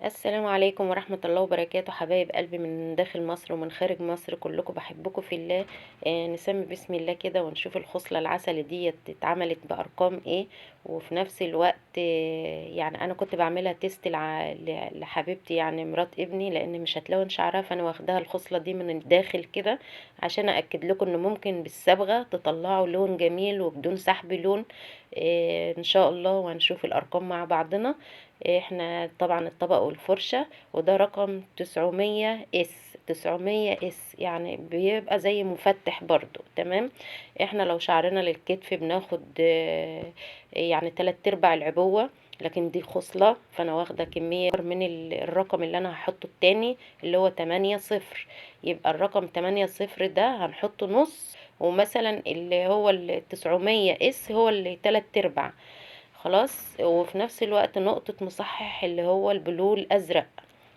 السلام عليكم ورحمة الله وبركاته، حبايب قلبي من داخل مصر ومن خارج مصر كلكم بحبكم في الله. نسمي بسم الله كده ونشوف الخصلة العسل ديت اتعملت بأرقام ايه. وفي نفس الوقت يعني انا كنت بعملها تيست لحبيبتي، يعني مرات ابني، لان مش هتلون شعرها، فانا واخداها الخصلة دي من الداخل كده عشان اكد لكم ان ممكن بالصبغة تطلعوا لون جميل وبدون سحب لون. ان شاء الله، وهنشوف الارقام مع بعضنا. احنا طبعا الطبق والفرشة، وده رقم 900 اس، 900 اس، يعني بيبقى زي مفتح برضو. تمام. احنا لو شعرنا للكتف بناخد يعني 3/4 العبوة، لكن دي خصلة فانا واخدة كمية من الرقم اللي انا هحطه التاني اللي هو 8 صفر. يبقى الرقم 8 صفر ده هنحطه نص، ومثلا اللي هو ال 900 اس هو اللي 3/4. خلاص. وفي نفس الوقت نقطة مصحح اللي هو البلو الأزرق،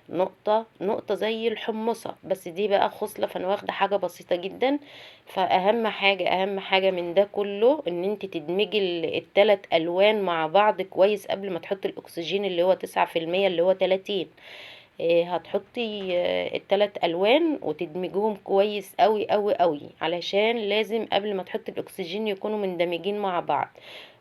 نقطة نقطة زي الحمصة، بس دي بقى خصلة، فانا واخدة حاجة بسيطة جدا. فأهم حاجة أهم حاجة من ده كله ان انت تدمجي التلات ألوان مع بعض كويس قبل ما تحطي الأكسجين اللي هو 9% اللي هو 30. هتحطي التلات ألوان وتدمجيهم كويس قوي قوي قوي، علشان لازم قبل ما تحطي الأكسجين يكونوا مندمجين مع بعض.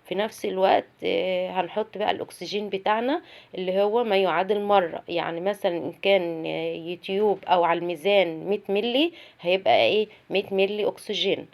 في نفس الوقت هنحط بقى الاكسجين بتاعنا اللي هو ما يعادل مرة، يعني مثلا ان كان يوتيوب او على الميزان 100 ملي، هيبقى ايه 100 ملي اكسجين،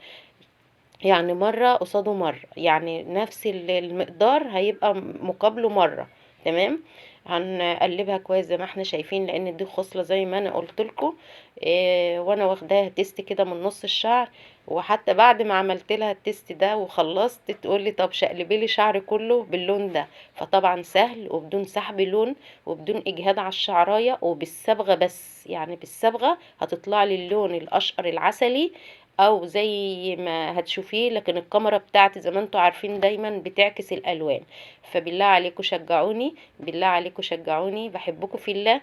يعني مرة قصاده مرة، يعني نفس المقدار هيبقى مقابله مرة. تمام. هنقلبها كويس زي ما احنا شايفين، لان دي خصلة زي ما انا قلت لكم. إيه، وانا واخداها تيست كده من نص الشعر. وحتى بعد ما عملت لها التيست ده وخلصت تقول لي طب شقلبي لي شعري كله باللون ده. فطبعا سهل وبدون سحب لون وبدون اجهاد على الشعرايه وبالصبغه بس، يعني بالصبغه هتطلع لي اللون الاشقر العسلي او زي ما هتشوفيه. لكن الكاميرا بتاعتي زي ما انتوا عارفين دايما بتعكس الالوان. فبالله عليكم شجعوني، بالله عليكم شجعوني، بحبكم في الله.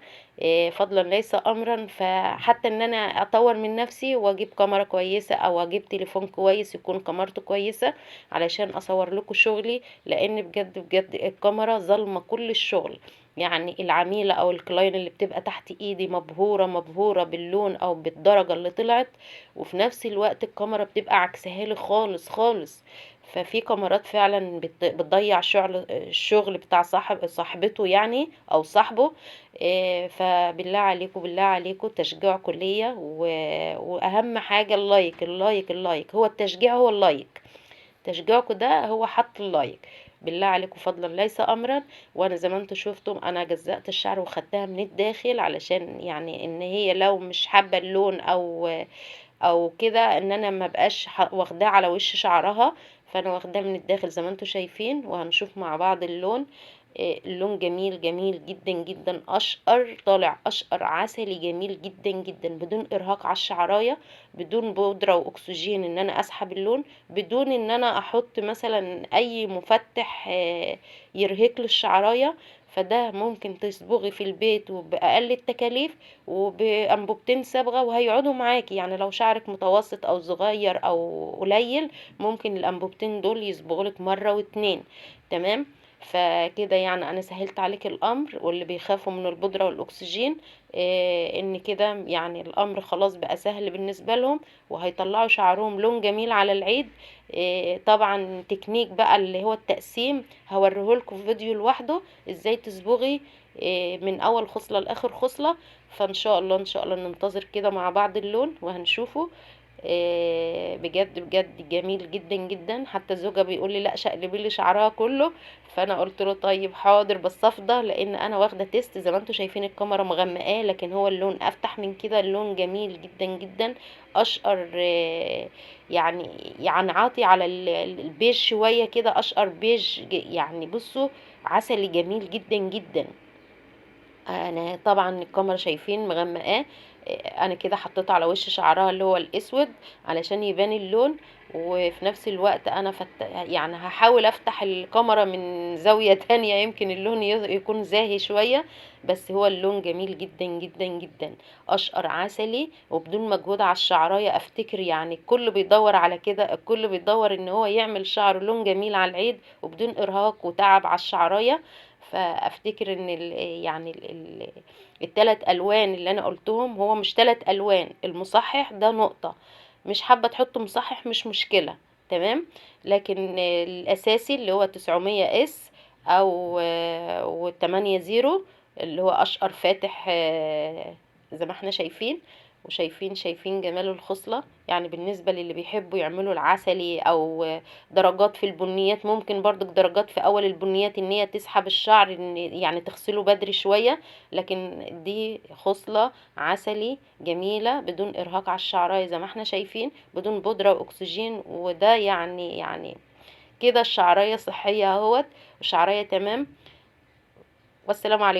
فضلا ليس امرا. فحتى ان انا اطور من نفسي واجيب كاميرا كويسة او اجيب تليفون كويس يكون كاميرته كويسة علشان اصور لكم شغلي، لان بجد بجد الكاميرا ظالمة كل الشغل. يعني العميلة او الكلاين اللي بتبقى تحت ايدي مبهورة مبهورة باللون او بالدرجة اللي طلعت، وفي نفس الوقت الكاميرا بتبقى عكسها لي خالص خالص. ففي كاميرات فعلا بتضيع الشغل بتاع صاحبته يعني او صاحبه. فبالله عليكم بالله عليكم تشجيعكم ليا، واهم حاجة اللايك اللايك اللايك، هو التشجيع هو اللايك. تشجيعكم ده هو حط اللايك. بالله عليكم فضلا ليس امرا. وانا زي ما انتم شفتم انا جزأت الشعر وخدتها من الداخل، علشان يعني ان هي لو مش حابه اللون او كده ان انا ما بقاش واخداه على وش شعرها. فانا واخداه من الداخل زي ما انتم شايفين، وهنشوف مع بعض اللون. اللون جميل جميل جدا جدا، اشقر طالع اشقر عسلي جميل جدا جدا، بدون ارهاق على الشعرايه، بدون بودره واكسجين ان انا اسحب اللون، بدون ان انا احط مثلا اي مفتح يرهق للشعرايه. فده ممكن تصبغي في البيت وبأقل التكاليف وبأنبوبتين صبغة وهيقعدوا معاكي. يعني لو شعرك متوسط او صغير او قليل، ممكن الأنبوبتين دول يصبغولك مرة واتنين. تمام. فكده يعني انا سهلت عليك الامر، واللي بيخافوا من البودرة والاكسجين ان كده يعني الامر خلاص بقى سهل بالنسبة لهم، وهيطلعوا شعرهم لون جميل على العيد. طبعا تكنيك بقى اللي هو التقسيم هوريهولكم في فيديو لوحده، ازاي تصبغي من اول خصلة لاخر خصلة. فان شاء الله ان شاء الله ننتظر كده مع بعض اللون وهنشوفه. بجد بجد جميل جدا جدا. حتى الزوجة بيقول لي لا شقلبي لي شعرها كله. فانا قلت له طيب حاضر، بس افضل لان انا واخده تيست زي ما انتم شايفين الكاميرا مغمقاه، لكن هو اللون افتح من كده، اللون جميل جدا جدا. اشقر يعني عاطي على البيج شويه كده، اشقر بيج يعني بصوا عسلي جميل جدا جدا. انا طبعا الكاميرا شايفين مغمقاه. انا كده حطيته على وش شعرها اللي هو الاسود علشان يبان اللون. وفي نفس الوقت انا يعني هحاول افتح الكاميرا من زاوية تانية يمكن اللون يكون زاهي شوية. بس هو اللون جميل جدا جدا جدا، اشقر عسلي وبدون مجهود على الشعراية. افتكر يعني الكل بيدور على كده، الكل بيدور ان هو يعمل شعره لون جميل على العيد وبدون ارهاق وتعب على الشعراية. فافتكر ان يعني التلات الوان اللي انا قلتهم هو مش تلات الوان، المصحح ده نقطة، مش حابة تحط مصحح مش مشكلة، تمام. لكن الاساسي اللي هو 900 اس او و8 0 اللي هو اشقر فاتح، زي ما احنا شايفين، وشايفين جمال الخصلة. يعني بالنسبة للي بيحبوا يعملوا العسلي او درجات في البنيات، ممكن برضك درجات في اول البنيات ان هي تسحب الشعر، ان يعني تغسله بدري شوية. لكن دي خصلة عسلي جميلة بدون ارهاق على الشعراية، زي ما احنا شايفين، بدون بودرة واكسجين. وده يعني كده الشعراية صحية اهوت، والشعراية تمام. والسلام عليكم.